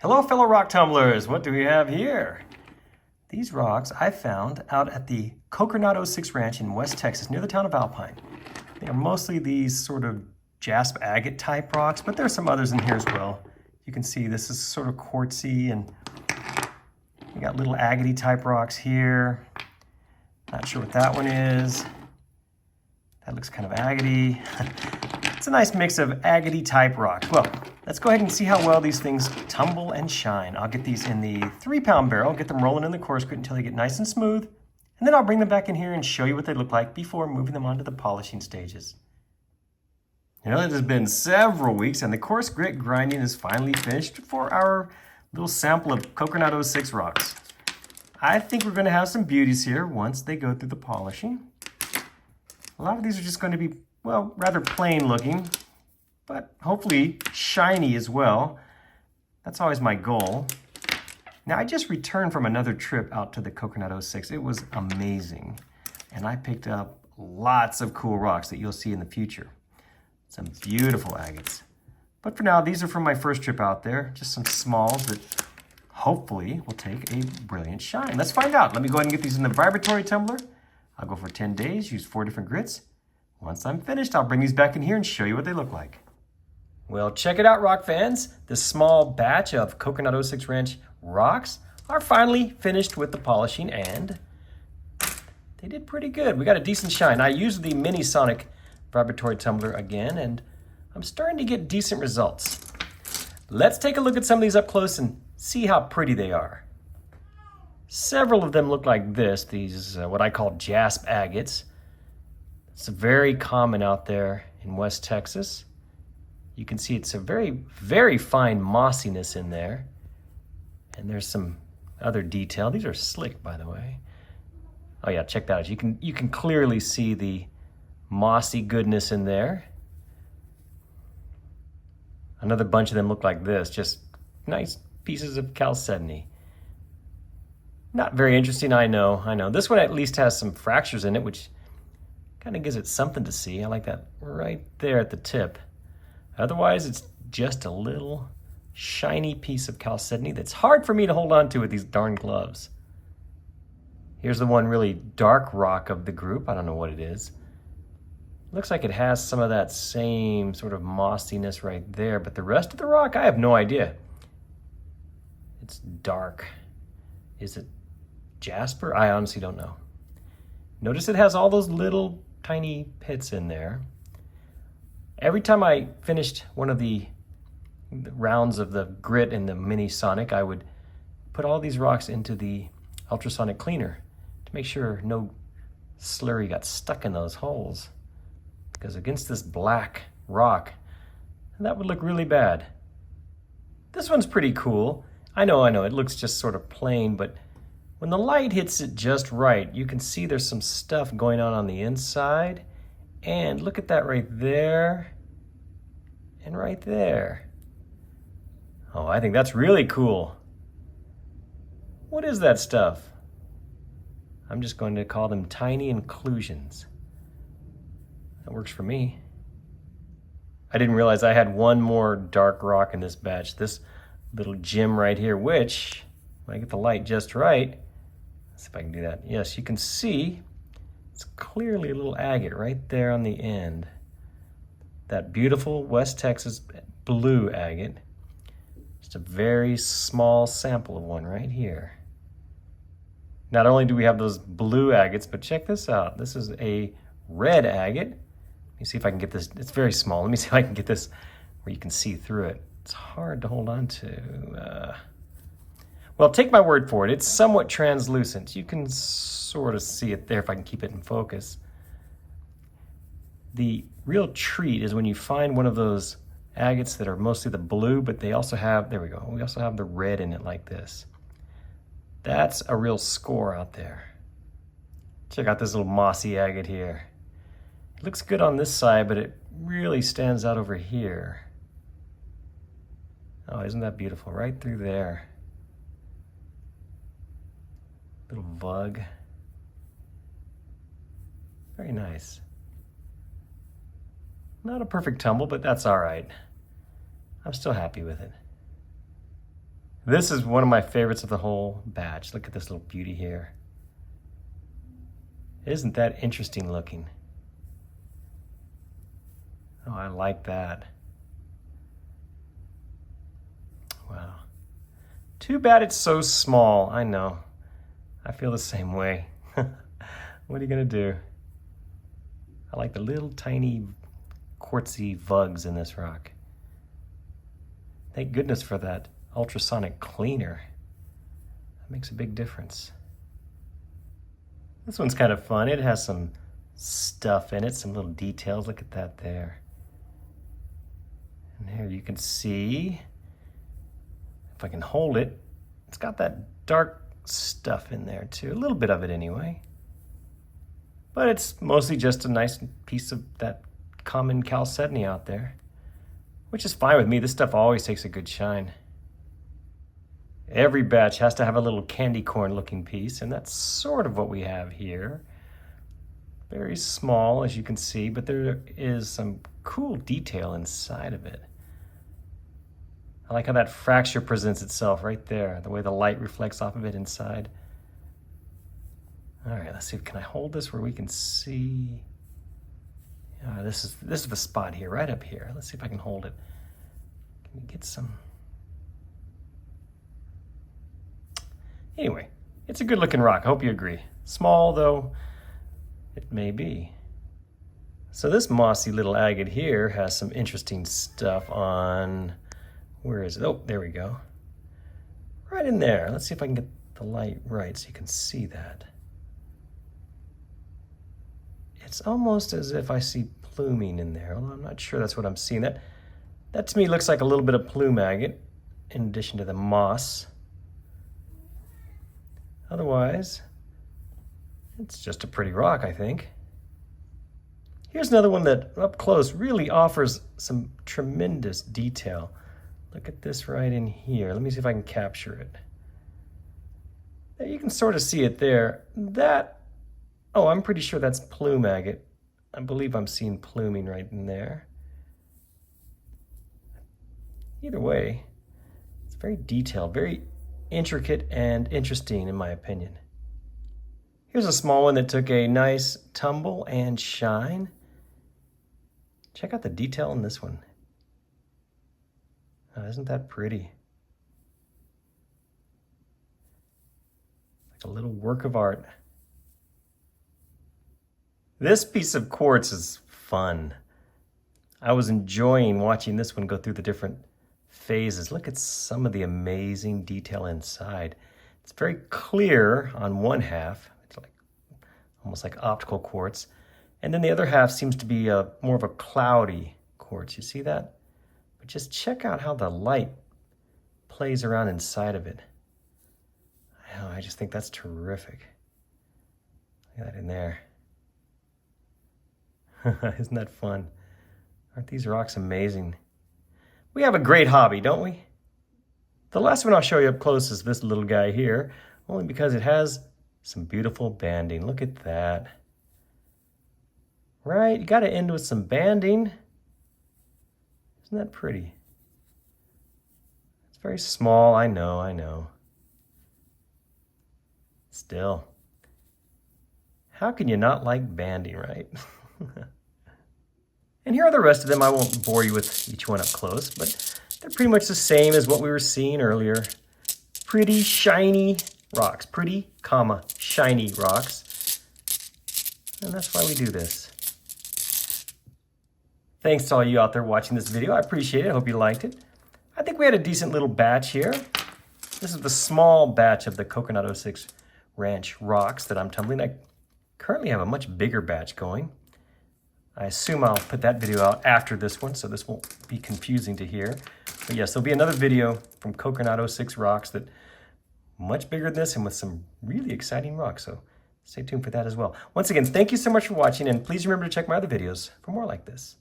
Hello, fellow rock tumblers. What do we have here? These rocks I found out at the Kokernot 06 Ranch in West Texas, near the town of Alpine. They are mostly these sort of jasp agate type rocks, but there's some others in here as well. You can see this is sort of quartzy, and we got little agate type rocks here. Not sure what that one is. That looks kind of agate. It's a nice mix of agate type rocks. Well, let's go ahead and see how well these things tumble and shine. I'll get these in the 3-pound barrel, get them rolling in the coarse grit until they get nice and smooth, and then I'll bring them back in here and show you what they look like before moving them onto the polishing stages. You know, it has been several weeks and the coarse grit grinding is finally finished for our little sample of Kokernot 06 rocks. I think we're going to have some beauties here once they go through the polishing. A lot of these are just going to be, well, rather plain looking, but hopefully shiny as well. That's always my goal. Now, I just returned from another trip out to the Kokernot 06. It was amazing. And I picked up lots of cool rocks that you'll see in the future. Some beautiful agates. But for now, these are from my first trip out there. Just some smalls that hopefully will take a brilliant shine. Let's find out. Let me go ahead and get these in the vibratory tumbler. I'll go for 10 days, use 4 different grits. Once I'm finished, I'll bring these back in here and show you what they look like. Well, check it out, rock fans. This small batch of Kokernot 06 Ranch rocks are finally finished with the polishing, and they did pretty good. We got a decent shine. I used the Mini Sonic vibratory tumbler again, and I'm starting to get decent results. Let's take a look at some of these up close and see how pretty they are. Several of them look like this, these what I call jasp agates. It's very common out there in West Texas. You can see it's a very, very fine mossiness in there. And there's some other detail. These are slick, by the way. Oh yeah, check that out. You can clearly see the mossy goodness in there. Another bunch of them look like this, just nice pieces of chalcedony. Not very interesting, I know. This one at least has some fractures in it, which kind of gives it something to see. I like that right there at the tip. Otherwise, it's just a little shiny piece of chalcedony that's hard for me to hold on to with these darn gloves. Here's the one really dark rock of the group. I don't know what it is. Looks like it has some of that same sort of mossiness right there, but the rest of the rock, I have no idea. It's dark. Is it jasper? I honestly don't know. Notice it has all those little tiny pits in there. Every time I finished one of the rounds of the grit in the Mini Sonic, I would put all these rocks into the ultrasonic cleaner to make sure no slurry got stuck in those holes. Because against this black rock, that would look really bad. This one's pretty cool. I know, it looks just sort of plain, but when the light hits it just right, you can see there's some stuff going on the inside. And look at that right there and right there. Oh, I think that's really cool. What is that stuff? I'm just going to call them tiny inclusions. That works for me. I didn't realize I had one more dark rock in this batch. This little gem right here, which, when I get the light just right, let's see if I can do that. Yes, you can see it's clearly a little agate right there on the end. That beautiful West Texas blue agate. Just a very small sample of one right here. Not only do we have those blue agates, but check this out. This is a red agate. Let me see if I can get this. It's very small. Let me see if I can get this where you can see through it. It's hard to hold on to. Well, take my word for it. It's somewhat translucent. You can sort of see it there if I can keep it in focus. The real treat is when you find one of those agates that are mostly the blue, but they also have, there we go, we also have the red in it like this. That's a real score out there. Check out this little mossy agate here. It looks good on this side, but it really stands out over here. Oh, isn't that beautiful? Right through there. Little vug. Very nice. Not a perfect tumble, but that's all right. I'm still happy with it. This is one of my favorites of the whole batch. Look at this little beauty here. Isn't that interesting looking? Oh, I like that. Wow. Too bad it's so small. I know. I feel the same way. What are you going to do? I like the little tiny quartzy vugs in this rock. Thank goodness for that ultrasonic cleaner. That makes a big difference. This one's kind of fun. It has some stuff in it, some little details. Look at that there. And here you can see, if I can hold it, it's got that dark stuff in there too. A little bit of it anyway. But it's mostly just a nice piece of that common chalcedony out there, which is fine with me. This stuff always takes a good shine. Every batch has to have a little candy corn looking piece, and that's sort of what we have here. Very small, as you can see, but there is some cool detail inside of it. I like how that fracture presents itself right there, the way the light reflects off of it inside. All right, let's see, can I hold this where we can see? This is the spot here, right up here. Let's see if I can hold it. Can we get some? Anyway, it's a good looking rock, I hope you agree. Small though, it may be. So this mossy little agate here has some interesting stuff on, where is it? Oh, there we go. Right in there. Let's see if I can get the light right so you can see that. It's almost as if I see pluming in there, although I'm not sure that's what I'm seeing. That to me looks like a little bit of plume agate in addition to the moss. Otherwise, it's just a pretty rock, I think. Here's another one that up close really offers some tremendous detail. Look at this right in here. Let me see if I can capture it. There, you can sort of see it there. Oh, I'm pretty sure that's plume agate. I believe I'm seeing pluming right in there. Either way, it's very detailed, very intricate and interesting in my opinion. Here's a small one that took a nice tumble and shine. Check out the detail in this one. Oh, isn't that pretty? Like a little work of art. This piece of quartz is fun. I was enjoying watching this one go through the different phases. Look at some of the amazing detail inside. It's very clear on one half. It's like almost like optical quartz. And then the other half seems to be more of a cloudy quartz. You see that? But just check out how the light plays around inside of it. Oh, I just think that's terrific. Look at that in there. Isn't that fun? Aren't these rocks amazing? We have a great hobby, don't we? The last one I'll show you up close is this little guy here, only because it has some beautiful banding. Look at that. Right, you got to end with some banding. Isn't that pretty? It's very small, I know. Still, how can you not like banding, right? And here are the rest of them. I won't bore you with each one up close, but they're pretty much the same as what we were seeing earlier. Pretty shiny rocks. Pretty, shiny rocks. And that's why we do this. Thanks to all you out there watching this video. I appreciate it. I hope you liked it. I think we had a decent little batch here. This is the small batch of the Kokernot 06 Ranch rocks that I'm tumbling. I currently have a much bigger batch going. I assume I'll put that video out after this one, so this won't be confusing to hear. But yes, there'll be another video from Kokernot 06 rocks that much bigger than this and with some really exciting rocks. So stay tuned for that as well. Once again, thank you so much for watching, and please remember to check my other videos for more like this.